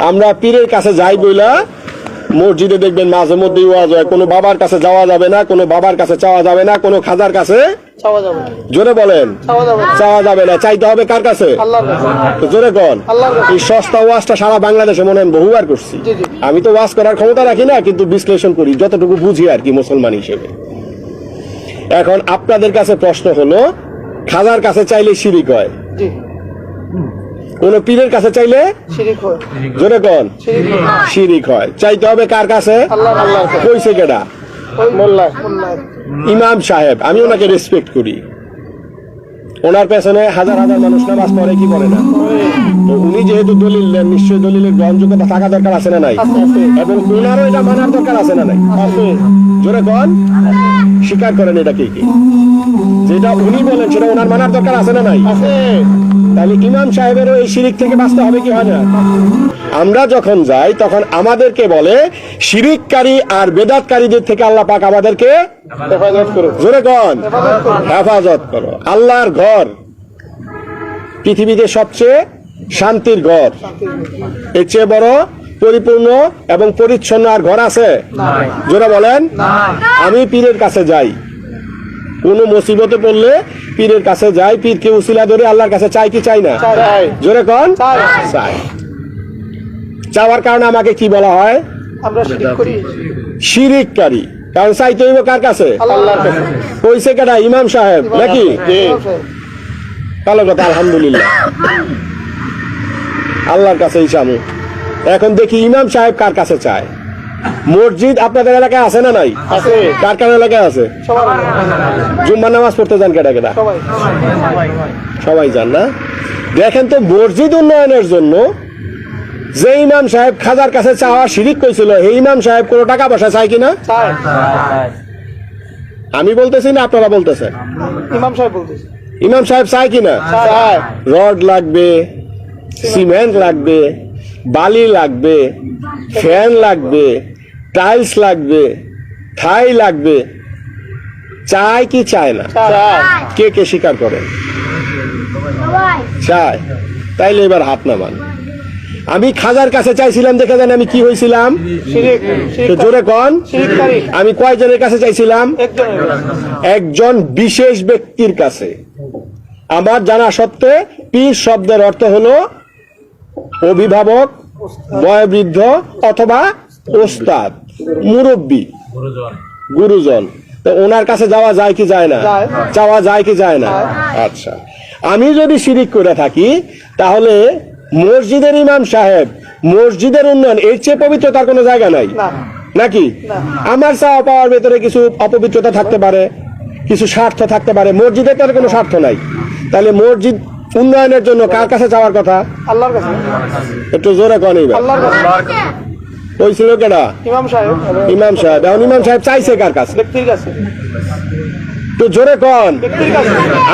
আমরা পীরের কাছে যাই বইলা মসজিদে দেখবেন মাঝে মধ্যে ওয়াজ হয়, কোনো বাবার কাছে যাওয়া যাবে না, কোনো বাবার কাছে চাওয়া যাবে না, কোনো খাজার কাছে জোরে বলেন চাওয়া যাবে না। চাইতে হবে কার কাছে? জোরে কোন? এই সস্তা ওয়াজটা সারা বাংলাদেশে মনে হয় বহুবার করছি। আমি তো ওয়াজ করার ক্ষমতা রাখি না, কিন্তু বিশ্লেষণ করি যতটুকু বুঝি আর কি মুসলমান হিসেবে। এখন আপনাদের কাছে প্রশ্ন হলো, খাজার কাছে চাইলে শিরিক হয়, কোন পীরের কাছে চাইলে জোরে কোন শিরিক হয়। চাইতে হবে কার কাছে? কইছে কেডা? ইমাম সাহেব। আমি ওনাকে রেসপেক্ট করি, ওনার পেছনে হাজার হাজার মানুষ নামাজ পড়ে কি পড়ে না। তো উনি যেহেতু দলিল দেন, নিশ্চয়ই দলিলের গ্রহণযোগ্যতা থাকা দরকার আছে না নাই? এবং ওনারও এটা মানার দরকার আছে না নাই? জোরে কোন স্বীকার করেন এটা কি কি? যেটা উনি বলেন সেটা ওনার মানার দরকার আছে না নাই? তাহলে ইমাম সাহেবেরও এই শিরিক থেকে বাঁচতে হবে কি হয় না? আমরা যখন যাই তখন আমাদেরকে বলে শিরিককারী আর বেদাতকারীদের থেকে আল্লাহ পাক আমাদেরকে হেফাজত করো। জোরে কোন হেফাজত করো। আল্লাহর ঘর পৃথিবীতে সবচেয়ে শান্তির ঘর, এর চেয়ে বড় পরিপূর্ণ এবং পরিচ্ছন্ন আর ঘর আছে? জোরে বলেন। আমি পীরের কাছে যাই, কোন মুসিবতে পড়লে পীরের কাছে যাই, পীরকে উসিলা ধরে আল্লাহর কাছে চাই কি চাই না? জোরে কোন চাই। চাওয়ার কারণে আমাকে কি বলা হয়? আমরা শিরিক করি, শিরিককারী। কারণ চাইতে হইব কার কাছে? আল্লাহর কাছে। কইছে কেডা? ইমাম সাহেব নাকি? ভালো কথা, আলহামদুলিল্লাহ, আল্লাহর কাছেই চামু। এখন দেখি ইমাম সাহেব কার কাছে চায়। মসজিদ আপনাদের এলাকায় আছে না নাই? আছে। কার কার এলাকায় আছে? জুম্মার নামাজ পড়তে যান কেডা কেডা? সবাই যান না? দেখেন তো, মসজিদ উন্নয়নের জন্য যে ইমাম সাহেব খাজার কাছে চাওয়া শিরিক কইছিল, এই ইমাম সাহেব কোনো টাকা পয়সা চায় কিনা? আমি বলতেছি না, আপনারা বলতেছেন? ইমাম সাহেব বলতেছে। ইমাম সাহেব চায় কিনা? রড লাগবে, সিমেন্ট লাগবে, বালি লাগবে, ফ্যান লাগবে, টাইলস লাগবে, থাই লাগবে, চায় কি চায় না? কে কে স্বীকার করেন? চায়। তাইলে এবার হাত নামান। আমি খাজার কাছে চাইছিলাম, দেখে জানি আমি কি হয়েছিলাম? জোরে কন। আমি কয়জনের কাছে চাইছিলাম? একজন বিশেষ ব্যক্তির কাছে। আমার জানা সত্ত্বে পীর শব্দের অর্থ হলো অভিভাবক, বয়োবৃদ্ধ অথবা ওস্তাদ, মুরব্বী, গুরুজন। তো ওনার কাছে যাওয়া যায় কি যায় না? চাওয়া যায় কি যায় না? আচ্ছা, আমি যদি শিরিক করে থাকি তাহলে মসজিদের ইমাম সাহেব, মসজিদের উন্নয়ন, এর চেয়ে পবিত্রতার কোনো জায়গা নাই নাকি? আমার চাওয়া পাওয়ার ভেতরে কিছু অপবিত্রতা থাকতে পারে, কিছু স্বার্থ থাকতে পারে, মসজিদের তার কোনো স্বার্থ নাই। তাহলে মসজিদ উন্নয়নের জন্য কার কাছে যাওয়ার কথা? আল্লাহর কাছে। একটু জোরে কোন। কইছিল কেডা? ইমাম সাহেব। ইমাম সাহেব। এখন ইমাম সাহেব চাইছে কার কাছে? ব্যক্তির কাছে। তো জোরে কোন।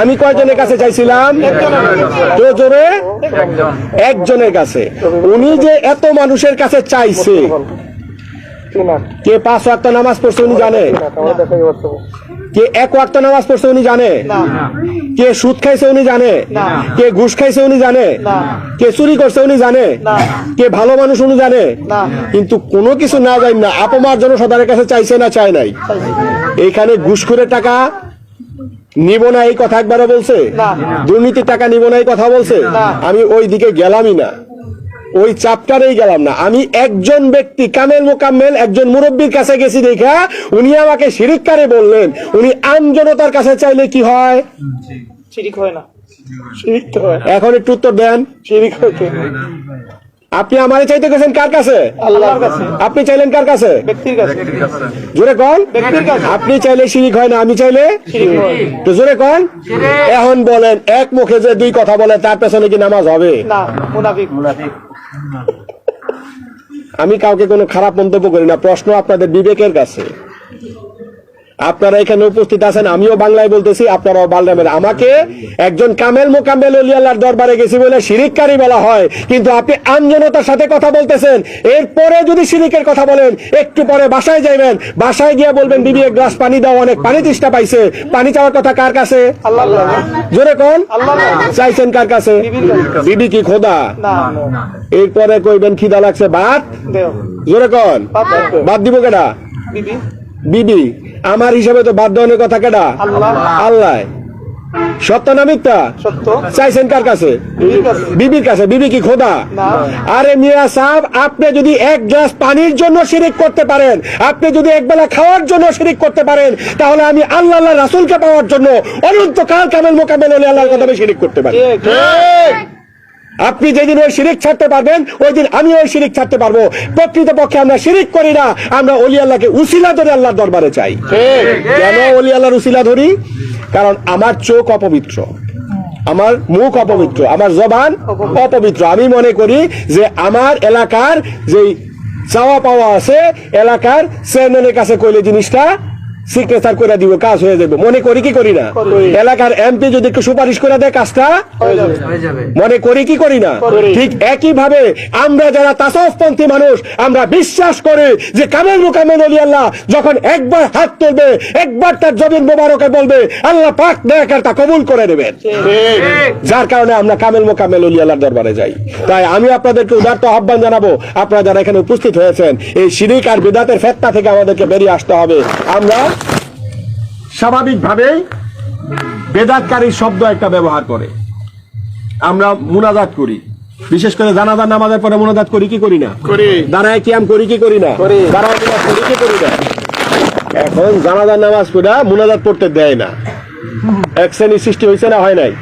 আমি কয়জনের কাছে চাইছিলাম? তো জোরে একজনের কাছে। উনি যে এত মানুষের কাছে চাইছে, কে 5 ওয়াক্ত নামাজ পড়ছে উনি জানে? কে 1 ওয়াক্ত নামাজ পড়ছে উনি জানে? কে সুদ খাইছে উনি জানে? কে ঘুষ খাইছে উনি জানে? কে চুরি করছে উনি জানে? কে ভালো মানুষ উনি জানে? কিন্তু কোনো কিছু না জানি না আপমার জন্য সদারের কাছে চাইছে না চায় নাই? এইখানে ঘুষখোরের টাকা নিব না এই কথা একবারও বলছে? দুর্নীতির টাকা নিব না এই কথা বলছে? আমি ওই দিকে গেলামই না, ওই চাপটারেই গেলাম না। আমি একজন ব্যক্তি কামেল মোকাম্মেল একজন মুরব্বীর কাছে গেছি, দেখা উনি আমাকে শিরিককারী বললেন। উনি আমজনতার কাছে চাইলে কি হয়? শিরিক হয় না। শিরিক তো হয়। এখন একটু উত্তর দেন। শিরিক হচ্ছে। আপনি আমারে চাইতে গেছেন কার কাছে? আল্লাহর কাছে। আপনি চাইলেন কার কাছে? ব্যক্তির কাছে। জোরে কোন। ব্যক্তির কাছে। আপনি চাইলে শিরিক হয় না, আমি চাইলে শিরিক হয়। তো জোরে কোন। এখন বলেন, এক মুখে যে দুই কথা বলে তার পেছনে কি নামাজ হবে? না, মুনাফিক। মুনাফিক। আমি কাউকে কোনো খারাপ মন্তব্য করি না, প্রশ্ন আপনাদের বিবেকের কাছে। আপনারা এখানে উপস্থিত আছেন, আমিও বাংলায় বলতেছি, আপনারাও বাংলায়। আমাকে একজন কামেল মোকাম্মেল ওলি আল্লাহর দরবারে গেছি বলে শিরিককারী বলা হয়, কিন্তু আপনি আমজনতার সাথে কথা বলতেছেন। এরপরে যদি শিরিকের কথা বলেন, একটু পরে বাসায় যাইবেন, বাসায় গিয়ে বলবেন বিবি এক গ্লাস পানি দাও, অনেক পানি তৃষ্ণা পাইছে। পানি চাওয়ার কথা কার কাছে? আল্লাহ জোরে কোন? আল্লাহ চাইছেন কার কাছে? বিবি কি খোদা? না এরপরে কইবেন খিদা লাগছে, ভাত দেও জোরে কোন? বাদ দিব কেডা? বিবি বিবি। আমার হিসাবে তো বাদ দেওয়ার কথা কেডা? আল্লাহ আল্লাহ। সত্য না মিথ্যা? সত্য চাইছেন কার কাছে? বিবির কাছে বিবির কাছে। বিবি কি খোদা? না আরে মিয়া সাহেব, আপনি যদি এক গ্লাস পানির জন্য শিরিক করতে পারেন, আপনি যদি একবেলা খাওয়ার জন্য শিরিক করতে পারেন, তাহলে আমি আল্লাহ আল্লাহ রাসূলকে পাওয়ার জন্য অনন্তকাল কামেল মোকাম্মেল ওলি আল্লাহর কথা আমি শিরিক করতে পারি। আপনি যেদিন ওই শিরিক ছাড়তে পারবেন, ওই দিন আমি ওই শিরিক ছাড়তে পারবো। প্রকৃতপক্ষে আমরা শিরিক করি না, আমরা ওলি আল্লাহকে উসিলা ধরে আল্লাহর দরবারে চাই। কেন ওলি আল্লাহর উসিলা ধরি? কারণ আমার চোখ অপবিত্র, আমার মুখ অপবিত্র, আমার জবান অপবিত্র। আমি মনে করি যে আমার এলাকার যে চাওয়া পাওয়া আছে, এলাকার চেয়ারম্যানের কাছে কইলে জিনিসটা সিগনেচার করে দিব, কাজ হয়ে যাবে। মনে করি কি করি না? এলাকার এমপি যদি একটু সুপারিশ করে দেয়, কাজটা মনে করি কি করি না? ঠিক একই ভাবে আমরা যারা তাসাউফপন্থী মানুষ, আমরা বিশ্বাস করি যে কামেল মোকাম্মেল ওলি আল্লাহ যখন একবার হাত তুলবে, একবার তার জবিন মোবারকে বলবে, আল্লাহ পাক নেক আর তা কবুল করে নেবেন। যার কারণে আমরা কামেল মোকাম্মেল ওলি আল্লাহর দরবারে যাই। তাই আমি আপনাদেরকে উদারত আহ্বান জানাবো, আপনারা যারা এখানে উপস্থিত হয়েছেন, এই শিরিক আর বিদআতের ফিতনা থেকে আমাদেরকে বেরিয়ে আসতে হবে। আমরা স্বাভাবিকভাবেই বেদাতকারী শব্দ একটা ব্যবহার করে আমরা মুনাজাত করি, বিশেষ করে জানাজার নামাজের পরে মুনাজাত করি কি করি না? দাঁড়ায় কিয়াম করি কি করি না? দাঁড়ায় কিয়াম করি কি করি না? এখন জানাজার নামাজ পড়া মুনাজাত পড়তে দেয় না। এক শ্রেণী সৃষ্টি হয়েছে না হয় নাই?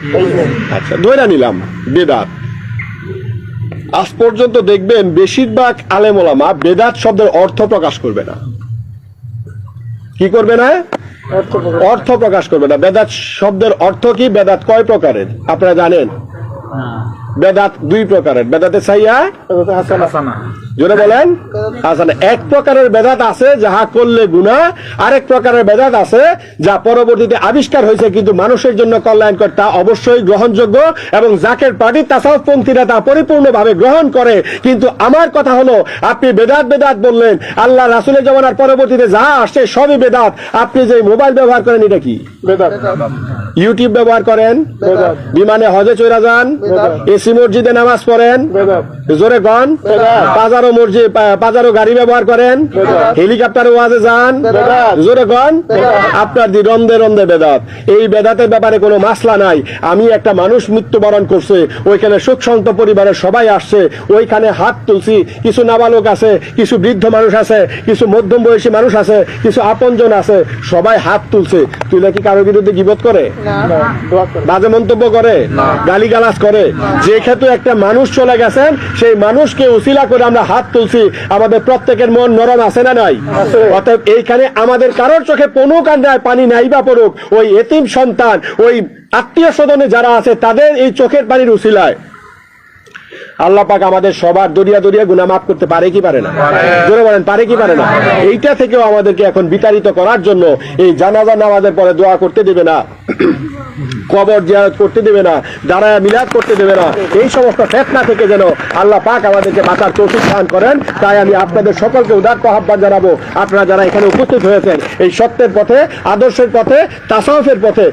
আচ্ছা, ধরে নিলাম বেদাত। আজ পর্যন্ত দেখবেন বেশিরভাগ আলেম ওলামা বেদাত শব্দের অর্থ প্রকাশ করবে না। কি করবে না? অর্থ প্রকাশ করবে না। বেদাত শব্দের অর্থ কি? বেদাত কয় প্রকারের আপনারা জানেন? বেদাত দুই প্রকারের। বেদাতে সাইয়া, জোরে বলেন, হাসানা। এক প্রকারের বেদাত আছে যাহা করলে গুনাহ, আরেক প্রকারের বেদাত আছে যা পরবর্তীতে আবিষ্কার হয়েছে কিন্তু মানুষের জন্য কল্যাণকর, তা অবশ্যই গ্রহণযোগ্য এবং জাকের পার্টি তাসাউফপন্থীরা তা পরিপূর্ণভাবে গ্রহণ করে। কিন্তু আমার কথা হলো, আপনি বেদাত বেদাত বললেন, আল্লাহ রাসূলের জামানার পরবর্তীতে যা আসছে সবই বেদাত। আপনি যে মোবাইল ব্যবহার করেন, এটা কি বেদাত? ইউটিউব ব্যবহার করেন, বিমানে হজে চড়া যান, এসি মসজিদে নামাজ পড়েন, জোরে গন, পাজারো গাড়ি ব্যবহার করেন, হেলিকপ্টারে ওয়াজে যান, জোরে গন, আপনার দি রন্দে রন্দে বেদাত। এই বেদাতের ব্যাপারে কোনো মাসলা নাই। আমি একটা মানুষ মৃত্যুবরণ করছে, ওইখানে শোক সন্ত পরিবারের সবাই আসছে, ওইখানে হাত তুলছি। কিছু নাবালক আছে, কিছু বৃদ্ধ মানুষ আছে, কিছু মধ্যম বয়সী মানুষ আছে, কিছু আপনজন আছে, সবাই হাত তুলছে। তুলে কি কারোর বিরুদ্ধে গীবত করে? বাজে মন্তব্য করে? গালিগালাজ করে? যে ক্ষেত্রে একটা মানুষ চলে গেছেন, সেই মানুষকে উসিলা করে আমরা হাত তুলছি। আমাদের প্রত্যেকের মন নরম আছে না নাই? অতএব এইখানে আমাদের কারোর চোখে পনুক আর নাই, পানি নাই বা পড়ুক, ওই এতিম সন্তান, ওই আত্মীয় স্বজনে যারা আছে, তাদের এই চোখের পানির উসিলায় আল্লাহ পাক আমাদের সবার দরিয়া দরিয়া গুনাহ মাফ করতে পারে কি পারে না? জোরে বলেন, পারে কি পারে না? এইটা থেকেও আমাদেরকে এখন বিতাড়িত করার জন্য এই জানাজা নামাজের পরে দোয়া করতে দেবে না, কবর জিয়ারত করতে দেবে না, দাঁড়ায় মিলাদ করতে দেবে না, এই সমস্ত ফিতনা থেকে যেন আল্লাহ পাক আমাদেরকে বাঁচার তৌফিক দান করেন। তাই আমি আপনাদের সকলকে উদাত্ত আহ্বান জানাবো, আপনারা যারা এখানে উপস্থিত হয়েছেন, এই সত্যের পথে, আদর্শের পথে, তাসাউফের পথে